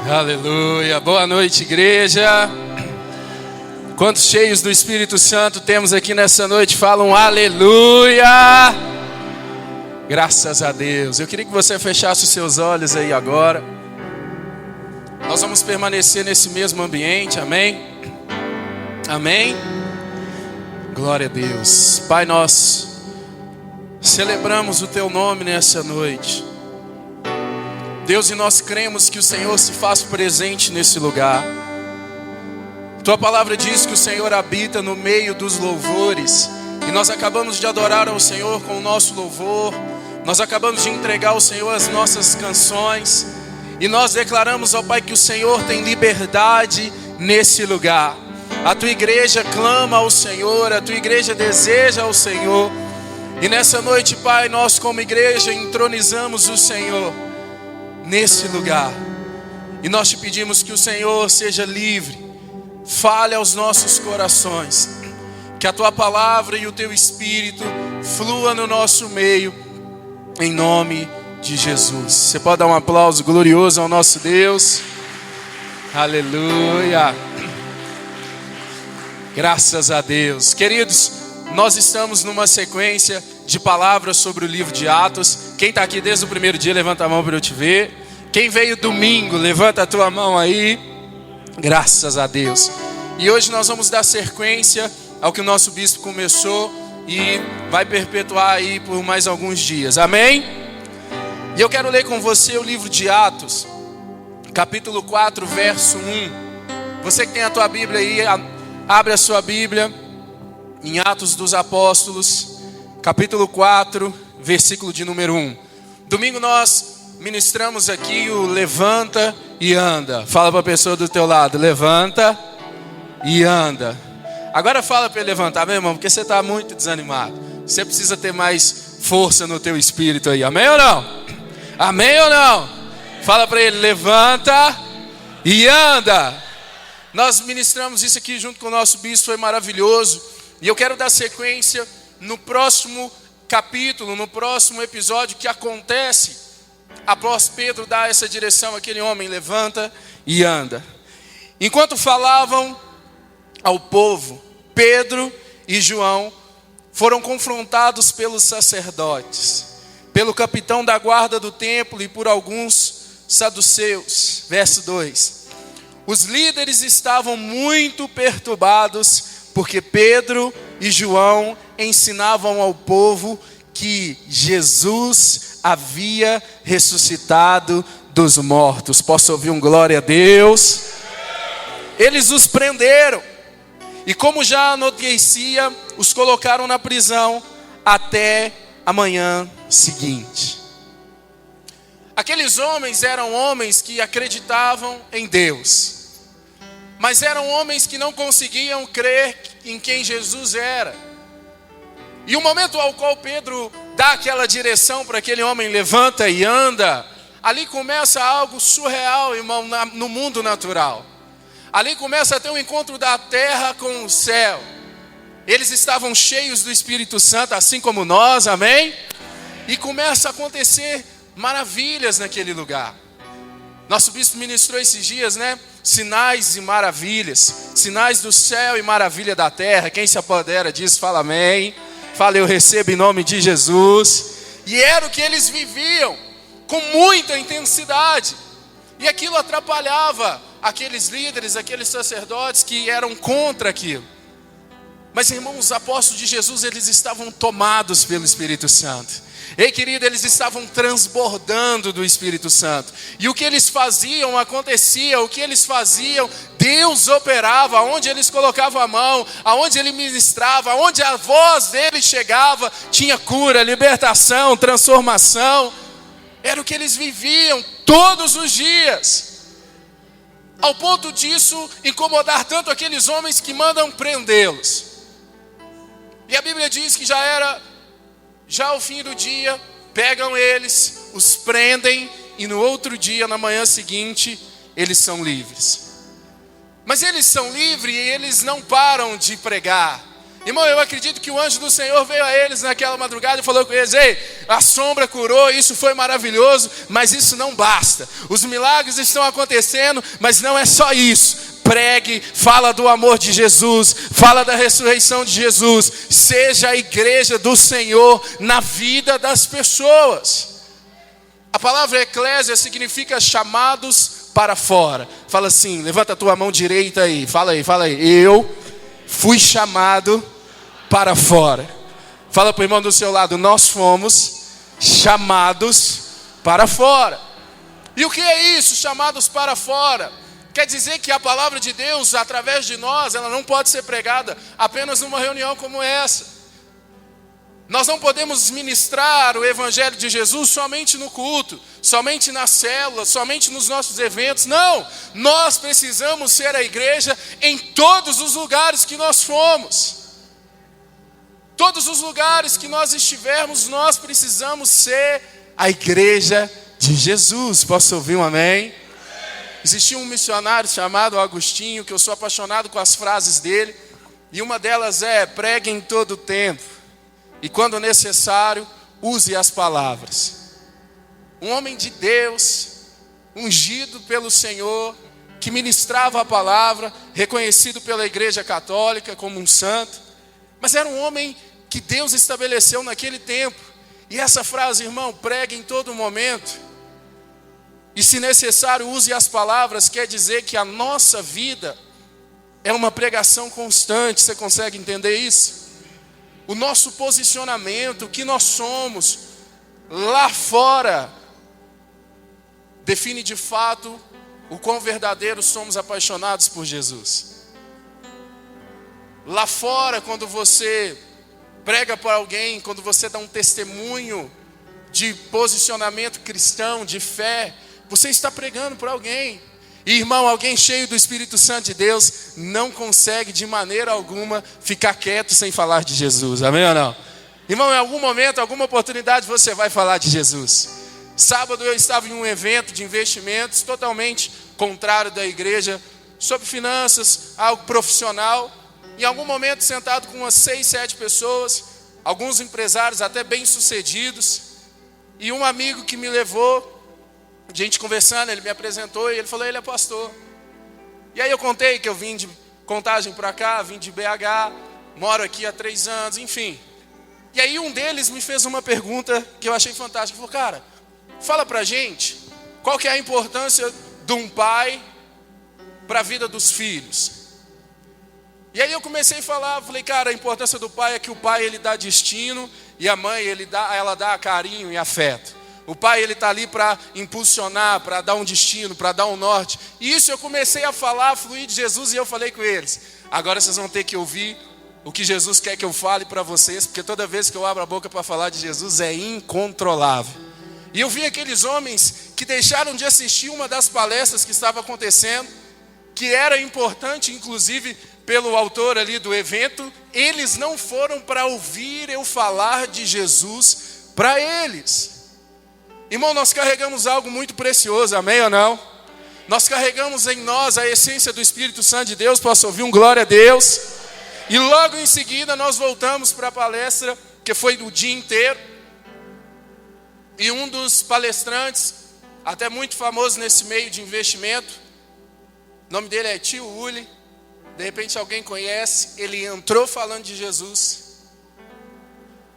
Aleluia, boa noite, igreja. Quantos cheios do Espírito Santo temos aqui nessa noite? Falam aleluia. Graças a Deus. Eu queria que você fechasse os seus olhos aí agora. Nós vamos permanecer nesse mesmo ambiente, amém? Amém? Glória a Deus. Pai, nós celebramos o Teu nome nessa noite. Deus, e nós cremos que o Senhor se faz presente nesse lugar. Tua palavra diz que o Senhor habita no meio dos louvores. E nós acabamos de adorar ao Senhor com o nosso louvor. Nós acabamos de entregar ao Senhor as nossas canções. E nós declaramos, ó Pai, que o Senhor tem liberdade nesse lugar. A Tua igreja clama ao Senhor, a Tua igreja deseja ao Senhor. E nessa noite, Pai, nós como igreja entronizamos o Senhor nesse lugar. E nós te pedimos que o Senhor seja livre, fale aos nossos corações, que a Tua palavra e o Teu Espírito flua no nosso meio, em nome de Jesus. Você pode dar um aplauso glorioso ao nosso Deus? Aleluia. Graças a Deus. Queridos, nós estamos numa sequência de palavras sobre o livro de Atos. Quem está aqui desde o primeiro dia, levanta a mão para eu te ver. Quem veio domingo, levanta a tua mão aí. Graças a Deus. E hoje nós vamos dar sequência ao que o nosso bispo começou e vai perpetuar aí por mais alguns dias. Amém? E eu quero ler com você o livro de Atos, capítulo 4, verso 1. Você que tem a tua Bíblia aí, abre a sua Bíblia em Atos dos Apóstolos, capítulo 4, versículo de número 1. Domingo nós ministramos aqui o levanta e anda. Fala para a pessoa do teu lado, levanta e anda. Agora fala para ele levantar, meu irmão, porque você está muito desanimado. Você precisa ter mais força no teu espírito aí, amém ou não? Amém ou não? Fala para ele, levanta e anda. Nós ministramos isso aqui junto com o nosso bispo, foi maravilhoso. E eu quero dar sequência no próximo capítulo, no próximo episódio que acontece após Pedro dar essa direção àquele homem, levanta e anda. Enquanto falavam ao povo, Pedro e João foram confrontados pelos sacerdotes, pelo capitão da guarda do templo e por alguns saduceus. Verso 2. Os líderes estavam muito perturbados porque Pedro e João ensinavam ao povo que Jesus havia ressuscitado dos mortos. Posso ouvir um glória a Deus? Eles os prenderam e, como já anoitecia, os colocaram na prisão até a manhã seguinte. Aqueles homens eram homens que acreditavam em Deus, mas eram homens que não conseguiam crer em quem Jesus era. E o momento ao qual Pedro dá aquela direção para aquele homem, levanta e anda, ali começa algo surreal, irmão, no mundo natural. Ali começa a ter um encontro da terra com o céu. Eles estavam cheios do Espírito Santo, assim como nós, amém? E começa a acontecer maravilhas naquele lugar. Nosso bispo ministrou esses dias, né? Sinais e maravilhas, sinais do céu e maravilha da terra. Quem se apodera disso, fala amém. Fala, eu recebo em nome de Jesus. E era o que eles viviam com muita intensidade. E aquilo atrapalhava aqueles líderes, aqueles sacerdotes que eram contra aquilo. Mas, irmãos, os apóstolos de Jesus, eles estavam tomados pelo Espírito Santo. Ei, querido, eles estavam transbordando do Espírito Santo. E o que eles faziam acontecia, o que eles faziam, Deus operava. Aonde eles colocavam a mão, aonde ele ministrava, aonde a voz dele chegava, tinha cura, libertação, transformação. Era o que eles viviam todos os dias. Ao ponto disso incomodar tanto aqueles homens que mandam prendê-los. E a Bíblia diz que já ao fim do dia, pegam eles, os prendem, e no outro dia, na manhã seguinte, eles são livres. Mas eles são livres e eles não param de pregar. Irmão, eu acredito que o anjo do Senhor veio a eles naquela madrugada e falou com eles: ei, a sombra curou, isso foi maravilhoso, mas isso não basta. Os milagres estão acontecendo, mas não é só isso. Pregue, fala do amor de Jesus, fala da ressurreição de Jesus. Seja a igreja do Senhor na vida das pessoas. A palavra eclésia significa chamados para fora. Fala assim, levanta a tua mão direita aí. Fala aí. Eu fui chamado para fora. Fala para o irmão do seu lado, nós fomos chamados para fora. E o que é isso, chamados para fora? Quer dizer que a palavra de Deus, através de nós, ela não pode ser pregada apenas numa reunião como essa. Nós não podemos ministrar o evangelho de Jesus somente no culto, somente nas células, somente nos nossos eventos. Não, nós precisamos ser a igreja em todos os lugares que nós fomos. Todos os lugares que nós estivermos, nós precisamos ser a igreja de Jesus. Posso ouvir um amém? Existia um missionário chamado Agostinho, que eu sou apaixonado com as frases dele. E uma delas é: pregue em todo o tempo. E quando necessário, use as palavras. Um homem de Deus, ungido pelo Senhor, que ministrava a palavra, reconhecido pela Igreja Católica como um santo. Mas era um homem que Deus estabeleceu naquele tempo. E essa frase, irmão, pregue em todo momento. E se necessário, use as palavras, quer dizer que a nossa vida é uma pregação constante. Você consegue entender isso? O nosso posicionamento, o que nós somos lá fora, define de fato o quão verdadeiro somos apaixonados por Jesus. Lá fora, quando você prega para alguém, quando você dá um testemunho de posicionamento cristão, de fé, você está pregando para alguém. E, irmão, alguém cheio do Espírito Santo de Deus não consegue de maneira alguma ficar quieto sem falar de Jesus. Amém ou não? Irmão, em algum momento, alguma oportunidade você vai falar de Jesus. Sábado eu estava em um evento de investimentos totalmente contrário da igreja, sobre finanças, algo profissional. Em algum momento, sentado com umas 6, 7 pessoas, alguns empresários até bem-sucedidos, e um amigo que me levou, gente conversando, ele me apresentou e ele falou: ele é pastor. E aí eu contei que eu vim de Contagem para cá, vim de BH, moro aqui há 3 anos, enfim. E aí um deles me fez uma pergunta que eu achei fantástica. Ele falou: cara, fala pra gente, qual que é a importância de um pai para a vida dos filhos? E aí eu comecei a falar, falei: cara, a importância do pai é que o pai ele dá destino e a mãe ela dá carinho e afeto. O pai ele está ali para impulsionar, para dar um destino, para dar um norte. E isso eu comecei a falar, fluir de Jesus, e eu falei com eles: agora vocês vão ter que ouvir o que Jesus quer que eu fale para vocês, porque toda vez que eu abro a boca para falar de Jesus é incontrolável. E eu vi aqueles homens que deixaram de assistir uma das palestras que estava acontecendo, que era importante inclusive pelo autor ali do evento. Eles não foram para ouvir eu falar de Jesus para eles. Irmão, nós carregamos algo muito precioso, amém ou não? Nós carregamos em nós a essência do Espírito Santo de Deus. Posso ouvir um glória a Deus? E logo em seguida nós voltamos para a palestra, que foi o dia inteiro. E um dos palestrantes, até muito famoso nesse meio de investimento, o nome dele é Tio Uli. De repente alguém conhece, ele entrou falando de Jesus.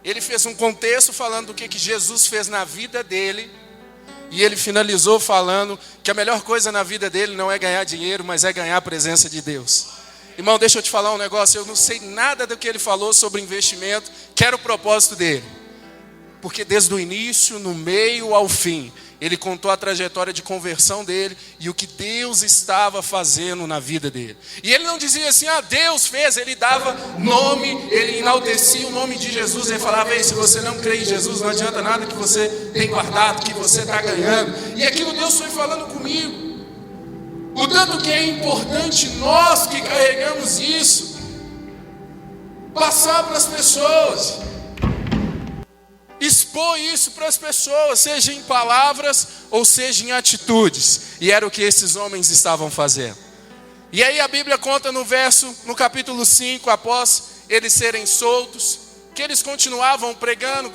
Ele fez um contexto falando do que Jesus fez na vida dele. E ele finalizou falando que a melhor coisa na vida dele não é ganhar dinheiro, mas é ganhar a presença de Deus. Irmão, deixa eu te falar um negócio. Eu não sei nada do que ele falou sobre investimento, que era o propósito dele. Porque desde o início, no meio ao fim, ele contou a trajetória de conversão dele e o que Deus estava fazendo na vida dele. E ele não dizia assim: Deus fez. Ele dava nome, ele enaltecia o nome de Jesus. Ele falava: ei, se você não crê em Jesus, não adianta nada que você tem guardado, que você está ganhando. E aquilo Deus foi falando comigo. O tanto que é importante nós que carregamos isso, passar para as pessoas. Expor isso para as pessoas, seja em palavras ou seja em atitudes. E era o que esses homens estavam fazendo. E aí a Bíblia conta no capítulo 5, após eles serem soltos, que eles continuavam pregando,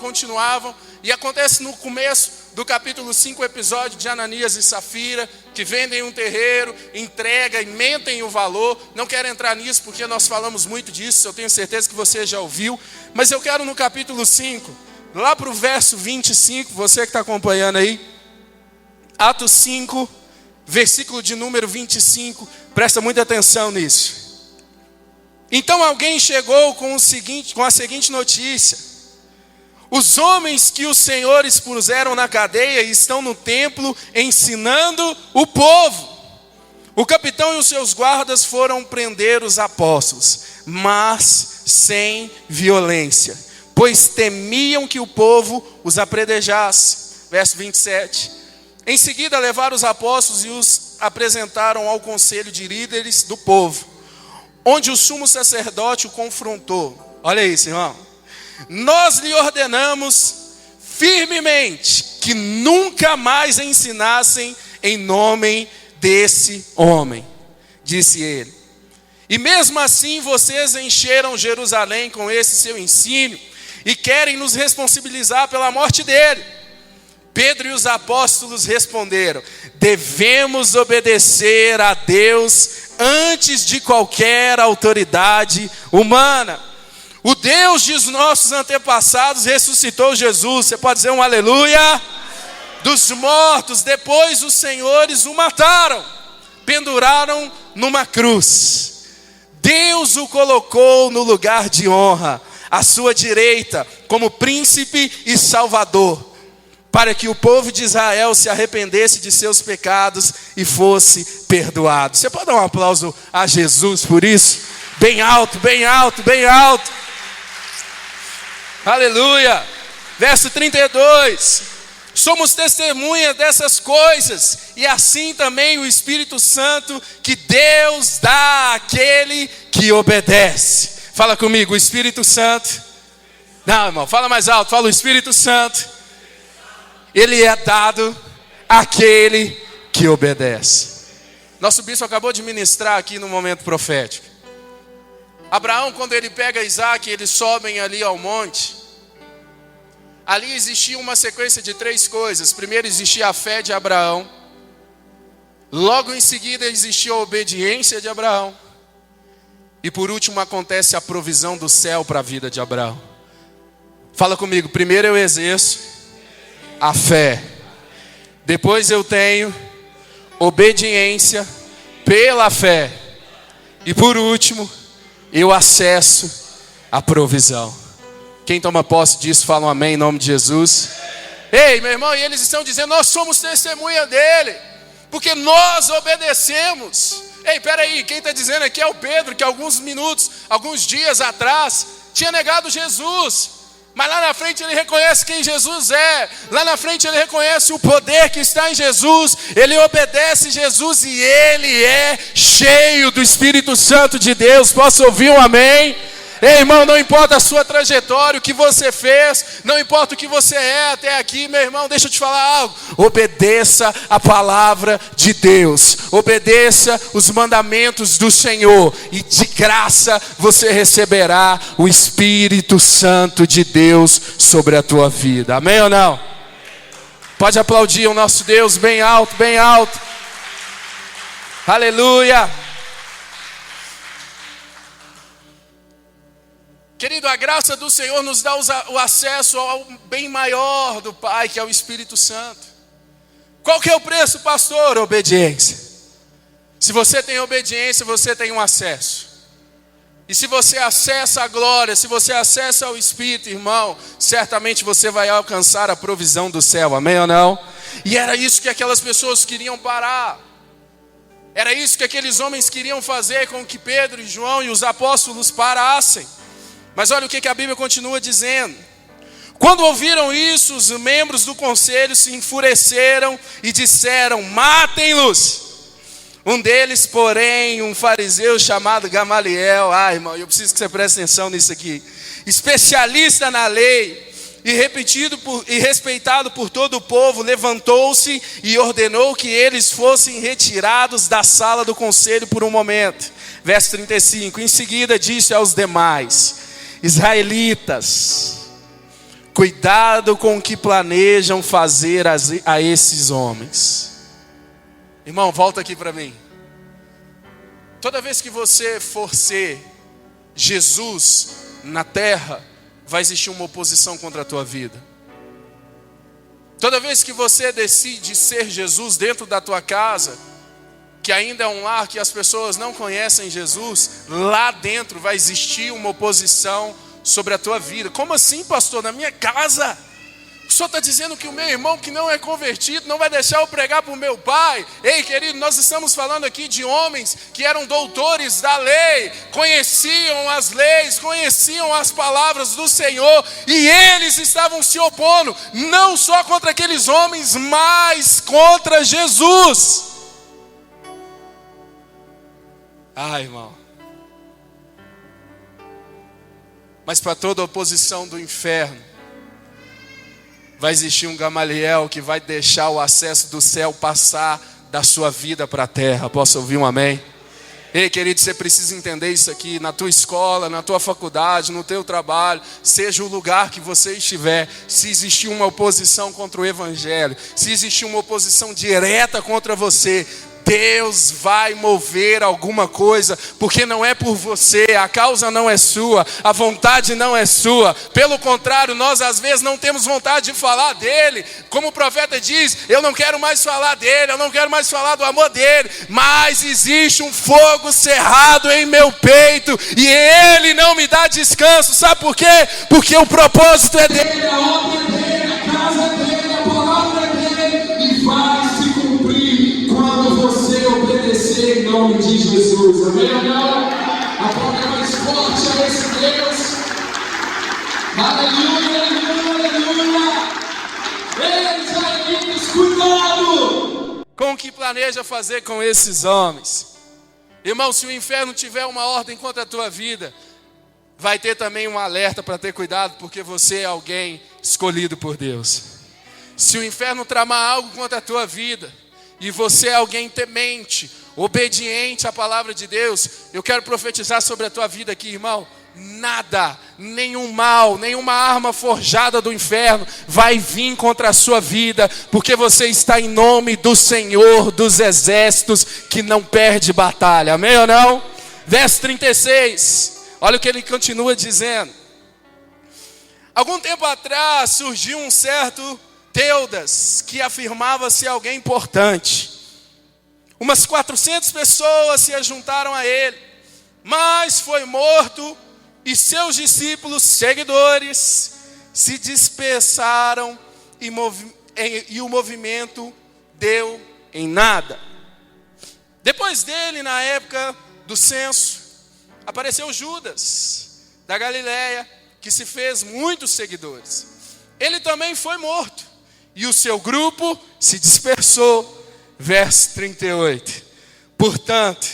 e acontece no começo do capítulo 5, o episódio de Ananias e Safira, que vendem um terreiro, entregam e mentem o valor. Não quero entrar nisso porque nós falamos muito disso, eu tenho certeza que você já ouviu, mas eu quero no capítulo 5, lá para o verso 25, você que está acompanhando aí, Atos 5, versículo de número 25, presta muita atenção nisso. Então alguém chegou com a seguinte notícia: os homens que os senhores puseram na cadeia estão no templo ensinando o povo. O capitão e os seus guardas foram prender os apóstolos, mas sem violência, pois temiam que o povo os apredejasse. Verso 27. Em seguida levaram os apóstolos e os apresentaram ao conselho de líderes do povo, onde o sumo sacerdote o confrontou. Olha isso, irmão. Nós lhe ordenamos firmemente que nunca mais ensinassem em nome desse homem, disse ele. E mesmo assim vocês encheram Jerusalém com esse seu ensino e querem nos responsabilizar pela morte dele. Pedro e os apóstolos responderam: devemos obedecer a Deus antes de qualquer autoridade humana. O Deus dos nossos antepassados ressuscitou Jesus, você pode dizer um aleluia? Dos mortos, depois os senhores o mataram, penduraram numa cruz. Deus o colocou no lugar de honra, à sua direita, como príncipe e salvador, para que o povo de Israel se arrependesse de seus pecados e fosse perdoado. Você pode dar um aplauso a Jesus por isso? Bem alto, bem alto, bem alto. Aleluia. Verso 32. Somos testemunhas dessas coisas, e assim também o Espírito Santo que Deus dá àquele que obedece. Fala comigo, o Espírito Santo. Não, irmão, fala mais alto. Fala, o Espírito Santo, ele é dado àquele que obedece. Nosso bispo acabou de ministrar aqui no momento profético. Abraão, quando ele pega Isaac, eles sobem ali ao monte. Ali existia uma sequência de 3 coisas. Primeiro existia a fé de Abraão. Logo em seguida existia a obediência de Abraão. E por último acontece a provisão do céu para a vida de Abraão. Fala comigo, primeiro eu exerço a fé. Depois eu tenho obediência pela fé. E por último, eu acesso a provisão. Quem toma posse disso, fala um amém em nome de Jesus. Ei, meu irmão, e eles estão dizendo: nós somos testemunha dele, porque nós obedecemos. Ei, peraí, quem está dizendo aqui é o Pedro, que alguns dias atrás, tinha negado Jesus. Mas lá na frente ele reconhece quem Jesus é. Lá na frente ele reconhece o poder que está em Jesus. Ele obedece Jesus e ele é cheio do Espírito Santo de Deus. Posso ouvir um amém? Ei, irmão, não importa a sua trajetória, o que você fez, não importa o que você é até aqui, meu irmão, deixa eu te falar algo. Obedeça a palavra de Deus, obedeça os mandamentos do Senhor, e de graça você receberá o Espírito Santo de Deus sobre a tua vida. Amém ou não? Pode aplaudir o nosso Deus bem alto, bem alto. Aleluia. Querido, a graça do Senhor nos dá o acesso ao bem maior do Pai, que é o Espírito Santo. Qual que é o preço, pastor? Obediência. Se você tem obediência, você tem um acesso. E se você acessa a glória, se você acessa o Espírito, irmão, certamente você vai alcançar a provisão do céu, amém ou não? E era isso que aquelas pessoas queriam parar. Era isso que aqueles homens queriam fazer com que Pedro e João e os apóstolos parassem. Mas olha o que a Bíblia continua dizendo. Quando ouviram isso, os membros do conselho se enfureceram e disseram: matem-los. Um deles, porém, um fariseu chamado Gamaliel, irmão, eu preciso que você preste atenção nisso aqui, especialista na lei, e respeitado por todo o povo, levantou-se e ordenou que eles fossem retirados da sala do conselho por um momento. Verso 35, em seguida disse aos demais: israelitas, cuidado com o que planejam fazer a esses homens. Irmão, volta aqui para mim. Toda vez que você for ser Jesus na terra, vai existir uma oposição contra a tua vida. Toda vez que você decide ser Jesus dentro da tua casa, que ainda é um lar que as pessoas não conhecem Jesus, lá dentro vai existir uma oposição sobre a tua vida. Como assim, pastor? Na minha casa? O senhor está dizendo que o meu irmão que não é convertido não vai deixar eu pregar para o meu pai? Ei, querido, nós estamos falando aqui de homens que eram doutores da lei, conheciam as leis, conheciam as palavras do Senhor, e eles estavam se opondo, não só contra aqueles homens, mas contra Jesus. Irmão. Mas para toda oposição do inferno, vai existir um Gamaliel que vai deixar o acesso do céu passar da sua vida para a terra. Posso ouvir um amém? Ei, querido, você precisa entender isso aqui. Na tua escola, na tua faculdade, no teu trabalho, seja o lugar que você estiver, se existir uma oposição contra o evangelho, se existir uma oposição direta contra você, Deus vai mover alguma coisa, porque não é por você, a causa não é sua, a vontade não é sua. Pelo contrário, nós às vezes não temos vontade de falar dele. Como o profeta diz, eu não quero mais falar dele, eu não quero mais falar do amor dele, mas existe um fogo cerrado em meu peito, e ele não me dá descanso. Sabe por quê? Porque o propósito é dele, a obra é dele, a casa é dele, a palavra é dele, e vai se cumprir quando você obedecer em nome de Jesus. Amém ou não? Aplauda mais forte a esse Deus. Aleluia, aleluia, aleluia. Ei, israelitas, cuidado com o que planeja fazer com esses homens. Irmão, se o inferno tiver uma ordem contra a tua vida, vai ter também um alerta para ter cuidado, porque você é alguém escolhido por Deus. Se o inferno tramar algo contra a tua vida, e você é alguém temente, obediente à palavra de Deus, eu quero profetizar sobre a tua vida aqui, irmão. Nada, nenhum mal, nenhuma arma forjada do inferno vai vir contra a sua vida, porque você está em nome do Senhor dos exércitos, que não perde batalha. Amém ou não? Verso 36, olha o que ele continua dizendo. Algum tempo atrás surgiu um certo Teudas, que afirmava ser alguém importante. Umas 400 pessoas se ajuntaram a ele, mas foi morto, e seus discípulos, seguidores, se dispersaram, e o movimento deu em nada. Depois dele, na época do censo, apareceu Judas, da Galileia, que se fez muitos seguidores. Ele também foi morto, e o seu grupo se dispersou. Verso 38. Portanto,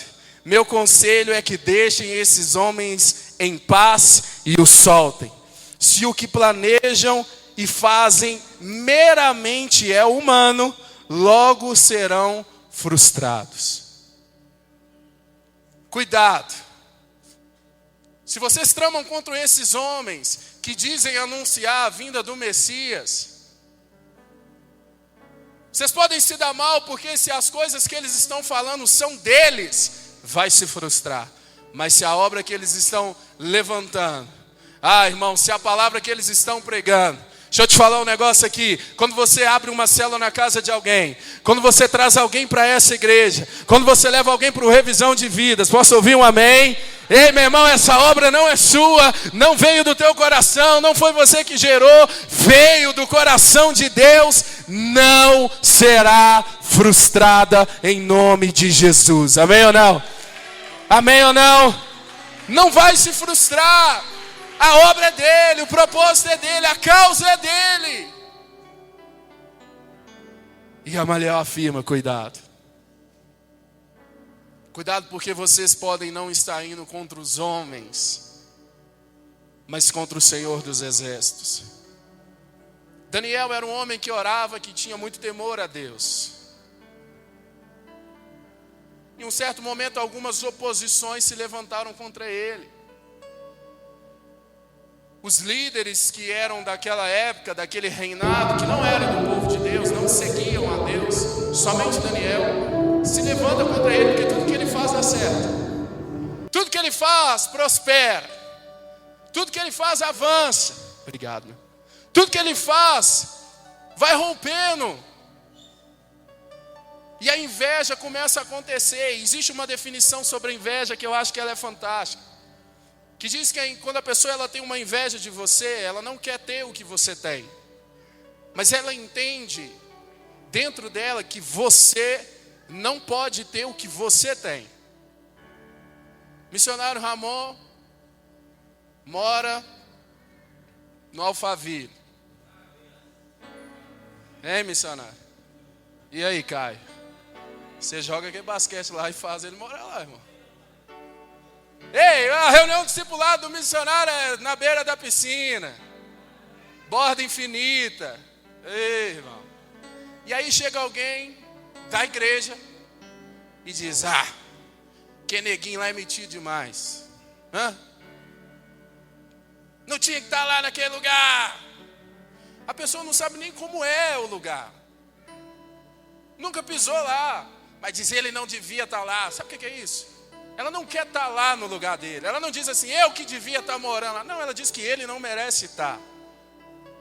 meu conselho é que deixem esses homens em paz e os soltem. Se o que planejam e fazem meramente é humano, logo serão frustrados. Cuidado. Se vocês tramam contra esses homens que dizem anunciar a vinda do Messias, vocês podem se dar mal, porque se as coisas que eles estão falando são deles, vai se frustrar. Mas se a obra que eles estão levantando, irmão, se a palavra que eles estão pregando, deixa eu te falar um negócio aqui. Quando você abre uma célula na casa de alguém, quando você traz alguém para essa igreja, quando você leva alguém para o revisão de vidas, posso ouvir um amém? Ei, meu irmão, essa obra não é sua, não veio do teu coração, não foi você que gerou, veio do coração de Deus, não será frustrada em nome de Jesus. Amém ou não? Amém ou não? Não vai se frustrar. A obra é dele, o propósito é dele, a causa é dele. E Gamaliel afirma, cuidado. Cuidado, porque vocês podem não estar indo contra os homens, mas contra o Senhor dos exércitos. Daniel era um homem que orava, que tinha muito temor a Deus. Em um certo momento, algumas oposições se levantaram contra ele. Os líderes que eram daquela época, daquele reinado, que não eram do povo de Deus, não seguiam a Deus, somente Daniel se levanta contra ele, porque tudo que ele faz dá certo. Tudo que ele faz prospera. Tudo que ele faz avança. Obrigado. Tudo que ele faz vai rompendo. E a inveja começa a acontecer. Existe uma definição sobre a inveja que eu acho que ela é fantástica. Que diz que quando a pessoa ela tem uma inveja de você, ela não quer ter o que você tem. Mas ela entende dentro dela que você não pode ter o que você tem. Missionário Ramon mora no Alphaville. Hein, missionário? E aí, Caio? Você joga aquele basquete lá e faz ele morar lá, irmão. Ei, a reunião discipulado do missionário é na beira da piscina. Borda infinita. Ei, irmão. E aí chega alguém da igreja e diz: que neguinho lá é metido demais. Não tinha que estar lá naquele lugar. A pessoa não sabe nem como é o lugar. Nunca pisou lá. Mas diz ele não devia estar lá. Sabe o que é isso? Ela não quer estar lá no lugar dele. Ela não diz assim, eu que devia estar morando lá. Não, ela diz que ele não merece estar.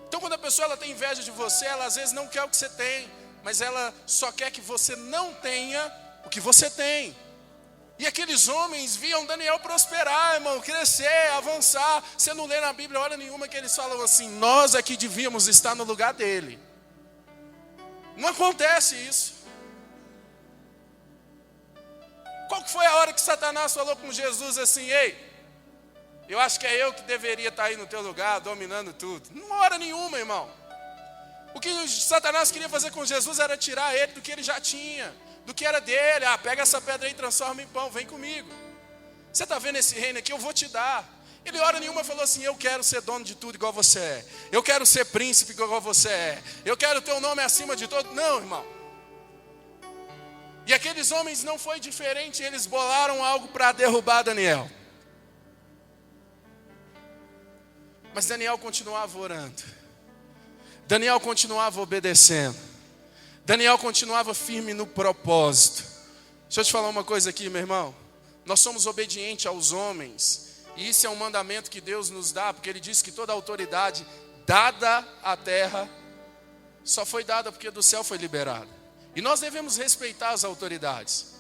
Então quando a pessoa ela tem inveja de você, ela às vezes não quer o que você tem, mas ela só quer que você não tenha o que você tem. E aqueles homens viam Daniel prosperar, irmão, crescer, avançar. Você não lê na Bíblia hora nenhuma que eles falam assim, nós aqui devíamos estar no lugar dele. Não acontece isso. Qual que foi a hora que Satanás falou com Jesus assim, ei, eu acho que é eu que deveria estar aí no teu lugar, dominando tudo. Não hora nenhuma, irmão. O que Satanás queria fazer com Jesus era tirar ele do que ele já tinha, do que era dele. Pega essa pedra aí e transforma em pão, vem comigo. Você está vendo esse reino aqui, eu vou te dar. Ele hora nenhuma falou assim, eu quero ser dono de tudo igual você é. Eu quero ser príncipe igual você é. Eu quero ter o nome acima de todo. Não, irmão. E aqueles homens não foi diferente, eles bolaram algo para derrubar Daniel. Mas Daniel continuava orando. Daniel continuava obedecendo. Daniel continuava firme no propósito. Deixa eu te falar uma coisa aqui, meu irmão. Nós somos obedientes aos homens. E isso é um mandamento que Deus nos dá, porque Ele diz que toda autoridade dada à terra só foi dada porque do céu foi liberada. E nós devemos respeitar as autoridades.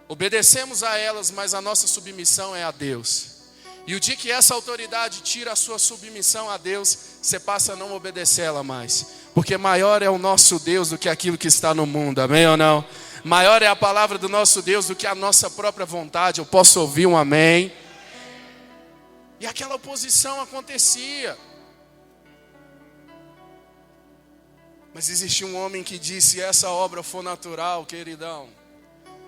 Obedecemos a elas, mas a nossa submissão é a Deus. E o dia que essa autoridade tira a sua submissão a Deus, você passa a não obedecê-la mais. Porque maior é o nosso Deus do que aquilo que está no mundo, amém ou não? Maior é a palavra do nosso Deus do que a nossa própria vontade. Eu posso ouvir um amém? E aquela oposição acontecia. Mas existia um homem que disse, se essa obra for natural, queridão,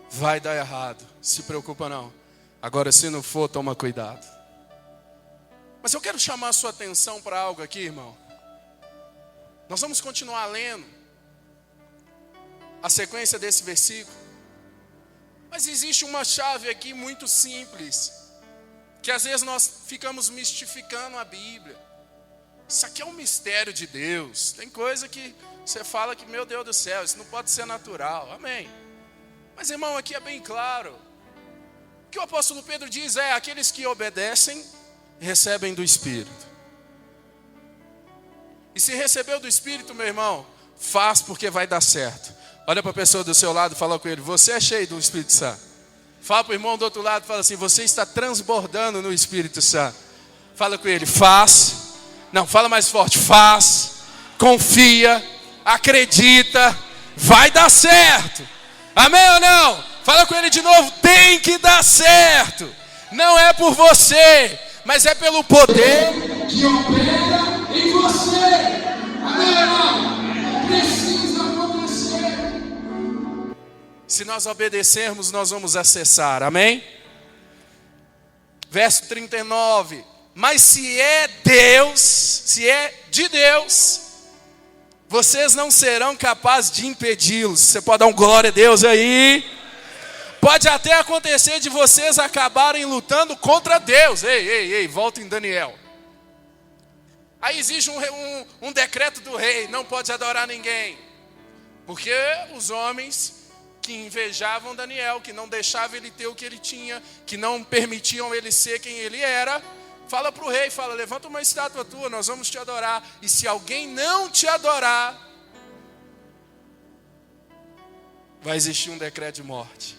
vai dar errado. Se preocupa não. Agora se não for, toma cuidado. Mas eu quero chamar a sua atenção para algo aqui, irmão. Nós vamos continuar lendo a sequência desse versículo. Mas existe uma chave aqui muito simples, que às vezes nós ficamos mistificando a Bíblia. Isso aqui é um mistério de Deus. Tem coisa que você fala que, meu Deus do céu, isso não pode ser natural. Amém. Mas, irmão, aqui é bem claro. O que o apóstolo Pedro diz é, aqueles que obedecem, recebem do Espírito. E se recebeu do Espírito, meu irmão, faz porque vai dar certo. Olha para a pessoa do seu lado e fala com ele, você é cheio do Espírito Santo. Fala para o irmão do outro lado e fala assim, você está transbordando no Espírito Santo. Fala com ele, faz. Não, fala mais forte, faz, confia, acredita, vai dar certo. Amém ou não? Fala com ele de novo, tem que dar certo. Não é por você, mas é pelo poder que opera em você. Amém ou não? Precisa acontecer. Se nós obedecermos, nós vamos acessar. Amém? Verso 39. Mas se é Deus, se é de Deus, vocês não serão capazes de impedi-los. Você pode dar um glória a Deus aí? Pode até acontecer de vocês acabarem lutando contra Deus. Ei, volta em Daniel. Aí existe um decreto do rei, não pode adorar ninguém. Porque os homens que invejavam Daniel, que não deixavam ele ter o que ele tinha, que não permitiam ele ser quem ele era, fala para o rei, fala, levanta uma estátua tua, nós vamos te adorar. E se alguém não te adorar, vai existir um decreto de morte.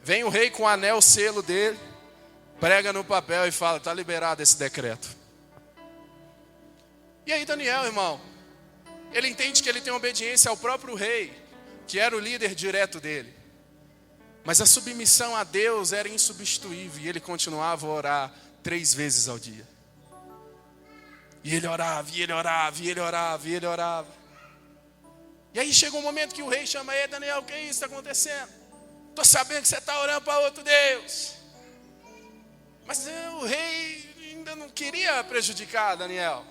Vem o rei com o anel, o selo dele, prega no papel e fala, está liberado esse decreto. E aí Daniel, irmão, ele entende que ele tem obediência ao próprio rei, que era o líder direto dele. Mas a submissão a Deus era insubstituível e ele continuava a orar 3 vezes ao dia. E ele orava, e ele orava, e ele orava, e ele orava. E aí chega um momento que o rei chama ele, Daniel, o que é isso que está acontecendo? Estou sabendo que você está orando para outro Deus. Mas o rei ainda não queria prejudicar Daniel.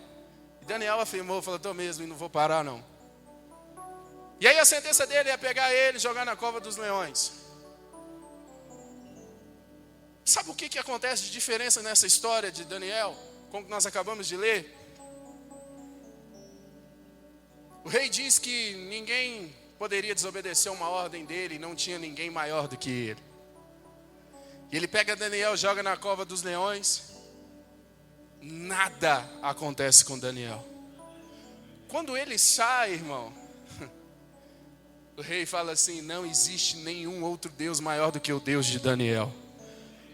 E Daniel afirmou, falou, estou mesmo e não vou parar não. E aí a sentença dele é pegar ele e jogar na cova dos leões. Sabe o que acontece de diferença nessa história de Daniel, como nós acabamos de ler? O rei diz que ninguém poderia desobedecer uma ordem dele, e não tinha ninguém maior do que ele. E ele pega Daniel, joga na cova dos leões. Nada acontece com Daniel. Quando ele sai, irmão, o rei fala assim, não existe nenhum outro Deus maior do que o Deus de Daniel.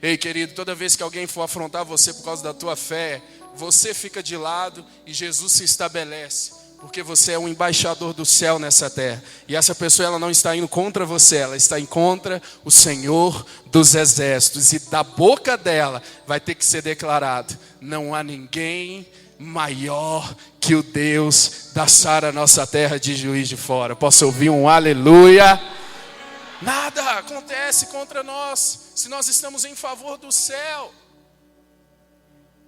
Ei, querido, toda vez que alguém for afrontar você por causa da tua fé, você fica de lado e Jesus se estabelece. Porque você é um embaixador do céu nessa terra. E essa pessoa, ela não está indo contra você, ela está indo contra o Senhor dos exércitos. E da boca dela vai ter que ser declarado, não há ninguém maior que o Deus da Sara, nossa terra de Juiz de Fora. Posso ouvir um aleluia? Nada acontece contra nós, se nós estamos em favor do céu.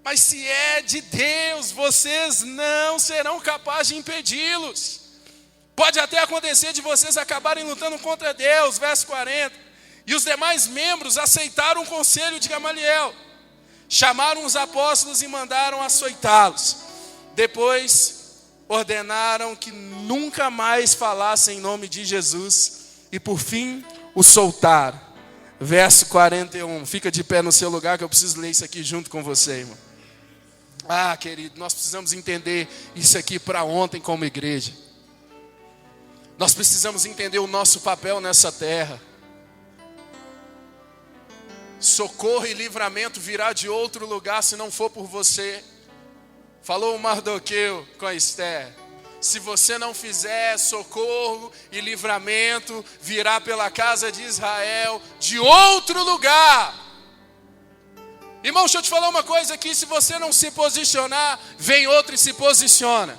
Mas se é de Deus, vocês não serão capazes de impedi-los. Pode até acontecer de vocês acabarem lutando contra Deus, verso 40. E os demais membros aceitaram o conselho de Gamaliel. Chamaram os apóstolos e mandaram açoitá-los. Depois ordenaram que nunca mais falassem em nome de Jesus. E por fim o soltaram. Verso 41. Fica de pé no seu lugar que eu preciso ler isso aqui junto com você, irmão. Ah, querido, nós precisamos entender isso aqui para ontem como igreja. Nós precisamos entender o nosso papel nessa terra. Socorro e livramento virá de outro lugar se não for por você. Falou o Mardoqueu com a Esther. Se você não fizer, socorro e livramento virá pela casa de Israel de outro lugar. Irmão, deixa eu te falar uma coisa aqui, se você não se posicionar, vem outro e se posiciona.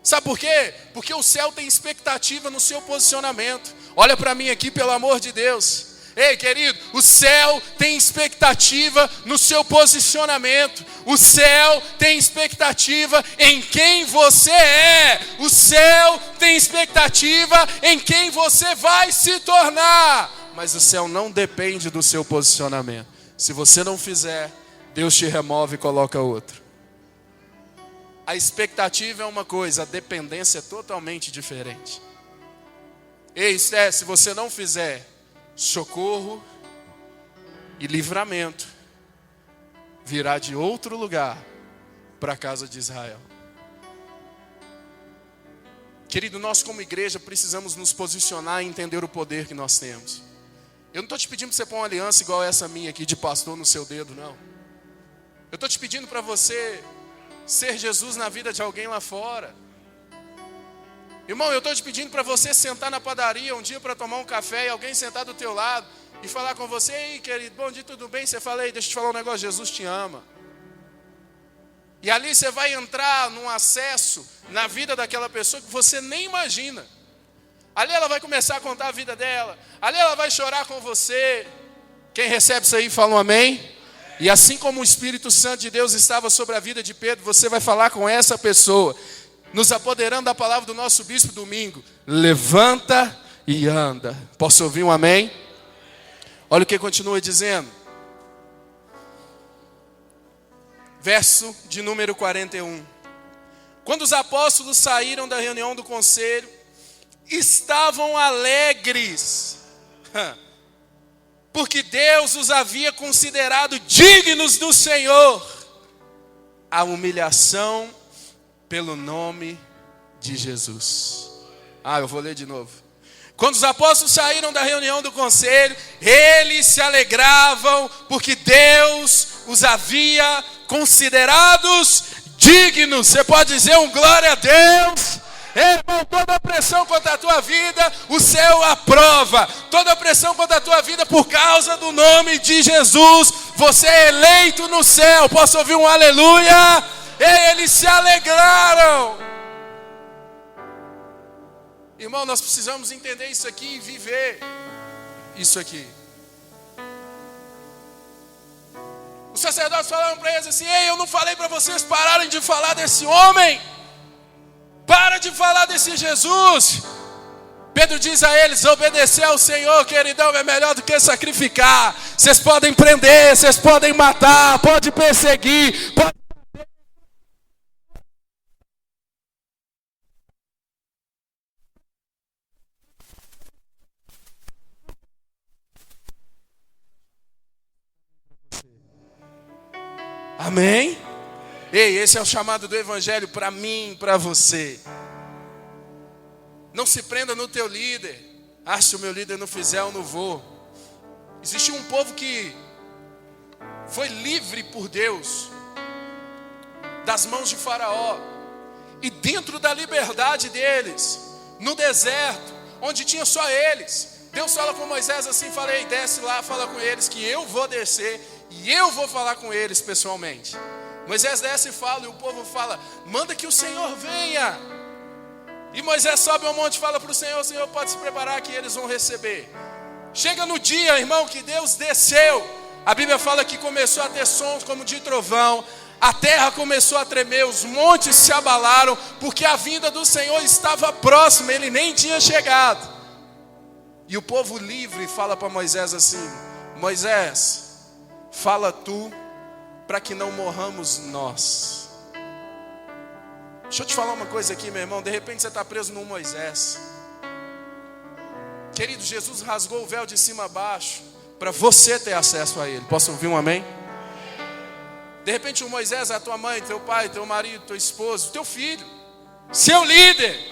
Sabe por quê? Porque o céu tem expectativa no seu posicionamento. Olha para mim aqui, pelo amor de Deus. Ei, querido, o céu tem expectativa no seu posicionamento. O céu tem expectativa em quem você é. O céu tem expectativa em quem você vai se tornar. Mas o céu não depende do seu posicionamento. Se você não fizer, Deus te remove e coloca outro. A expectativa é uma coisa, a dependência é totalmente diferente. Ei, Esther, se você não fizer, socorro e livramento virá de outro lugar para a casa de Israel. Querido, nós como igreja precisamos nos posicionar e entender o poder que nós temos. Eu não estou te pedindo para você pôr uma aliança igual essa minha aqui de pastor no seu dedo, não. Eu estou te pedindo para você ser Jesus na vida de alguém lá fora. Irmão, eu estou te pedindo para você sentar na padaria um dia para tomar um café e alguém sentar do teu lado e falar com você, ei querido, bom dia, tudo bem? Você fala, ei, deixa eu te falar um negócio, Jesus te ama. E ali você vai entrar num acesso na vida daquela pessoa que você nem imagina. Ali ela vai começar a contar a vida dela. Ali ela vai chorar com você. Quem recebe isso aí, fala um amém. E assim como o Espírito Santo de Deus estava sobre a vida de Pedro, você vai falar com essa pessoa, nos apoderando da palavra do nosso bispo domingo. Levanta e anda. Posso ouvir um amém? Olha o que continua dizendo. Verso de número 41. Quando os apóstolos saíram da reunião do conselho, estavam alegres, porque Deus os havia considerado dignos do Senhor, a humilhação pelo nome de Jesus. Eu vou ler de novo. Quando os apóstolos saíram da reunião do conselho, eles se alegravam, porque Deus os havia considerados dignos. Você pode dizer um glória a Deus? Irmão, toda pressão contra a tua vida, o céu aprova. Toda pressão contra a tua vida por causa do nome de Jesus, você é eleito no céu. Posso ouvir um aleluia? Eles se alegraram. Irmão, nós precisamos entender isso aqui e viver isso aqui. Os sacerdotes falaram para eles assim: ei, eu não falei para vocês pararem de falar desse homem? Para de falar desse Jesus. Pedro diz a eles: obedecer ao Senhor, queridão, é melhor do que sacrificar. Vocês podem prender, vocês podem matar, pode perseguir, pode... Amém? Ei, esse é o chamado do Evangelho para mim, para você. Não se prenda no teu líder. Se o meu líder não fizer, eu não vou. Existe um povo que foi livre por Deus das mãos de Faraó. E dentro da liberdade deles, no deserto, onde tinha só eles, Deus fala com Moisés assim: falei, desce lá, fala com eles que eu vou descer e eu vou falar com eles pessoalmente. Moisés desce e fala, e o povo fala: manda que o Senhor venha. E Moisés sobe ao monte e fala para o Senhor: o Senhor pode se preparar que eles vão receber. Chega no dia, irmão, que Deus desceu. A Bíblia fala que começou a ter sons como de trovão. A terra começou a tremer, os montes se abalaram, porque a vinda do Senhor estava próxima, ele nem tinha chegado. E o povo livre fala para Moisés assim: Moisés, fala tu, para que não morramos nós. Deixa eu te falar uma coisa aqui, meu irmão. De repente você está preso num Moisés. Querido, Jesus rasgou o véu de cima a baixo para você ter acesso a ele. Posso ouvir um amém? De repente o Moisés é a tua mãe, teu pai, teu marido, teu esposo, teu filho, seu líder.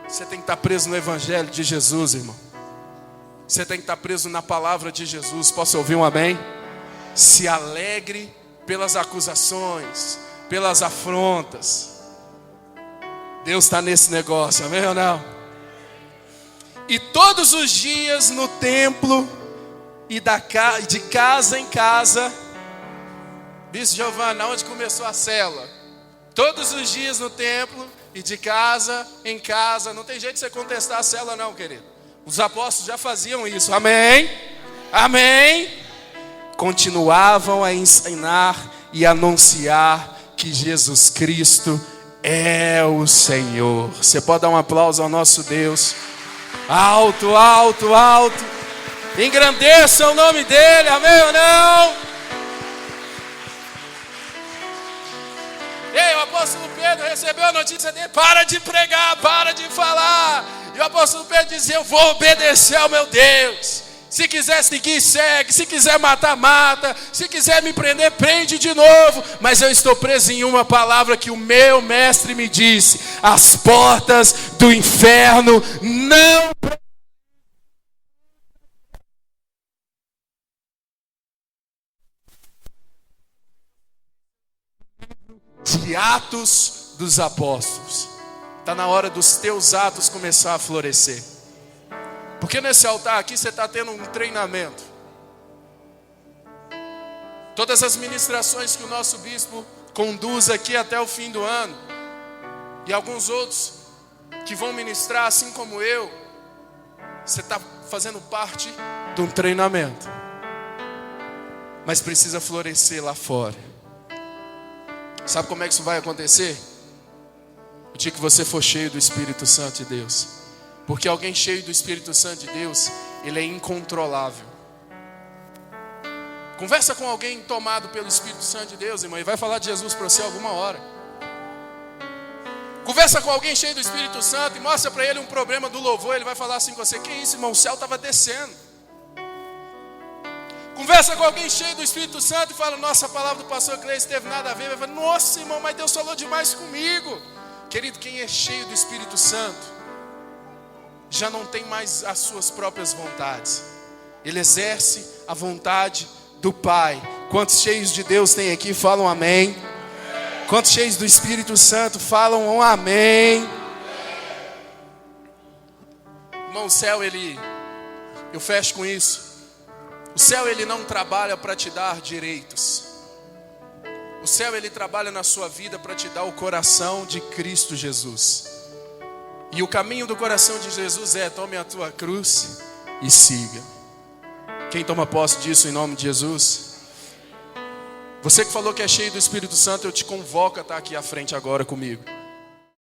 Você tem que estar preso no Evangelho de Jesus, irmão. Você tem que estar preso na palavra de Jesus. Posso ouvir um amém? Se alegre pelas acusações, pelas afrontas. Deus está nesse negócio, amém ou não? E todos os dias no templo e de casa em casa. Bispo Giovanni, onde começou a célula? Todos os dias no templo e de casa em casa. Não tem jeito de você contestar a célula não, querido. Os apóstolos já faziam isso, amém? Amém? Continuavam a ensinar e anunciar que Jesus Cristo é o Senhor. Você pode dar um aplauso ao nosso Deus? Alto, alto, alto. Engrandeça o nome dele, amém ou não? Ei, o apóstolo Pedro recebeu a notícia dele: para de pregar, para de falar. E o apóstolo Pedro dizia: eu vou obedecer ao meu Deus. Se quiser seguir, segue. Se quiser matar, mata. Se quiser me prender, prende de novo. Mas eu estou preso em uma palavra que o meu mestre me disse: as portas do inferno não... De Atos dos Apóstolos. Está na hora dos teus atos começar a florescer. Porque nesse altar aqui você está tendo um treinamento. Todas as ministrações que o nosso bispo conduz aqui até o fim do ano, e alguns outros que vão ministrar assim como eu, você está fazendo parte de um treinamento. mas precisa florescer lá fora. Sabe como é que isso vai acontecer? O dia que você for cheio do Espírito Santo de Deus. Porque alguém cheio do Espírito Santo de Deus, ele é incontrolável. Conversa com alguém tomado pelo Espírito Santo de Deus, irmão, e vai falar de Jesus para você alguma hora. Conversa com alguém cheio do Espírito Santo e mostra para ele um problema do louvor, ele vai falar assim com você: que isso, irmão, o céu estava descendo. Conversa com alguém cheio do Espírito Santo e fala: nossa, a palavra do pastor Cleiton teve nada a ver. Vai falar: nossa, irmão, mas Deus falou demais comigo. Querido, quem é cheio do Espírito Santo já não tem mais as suas próprias vontades. Ele exerce a vontade do Pai. Quantos cheios de Deus tem aqui? Falam amém. Quantos cheios do Espírito Santo falam um amém? Irmão, o céu, eu fecho com isso. O céu, ele não trabalha para te dar direitos. O céu, ele trabalha na sua vida para te dar o coração de Cristo Jesus. E o caminho do coração de Jesus é: tome a tua cruz e siga. Quem toma posse disso em nome de Jesus? Você que falou que é cheio do Espírito Santo, eu te convoco a estar aqui à frente agora comigo.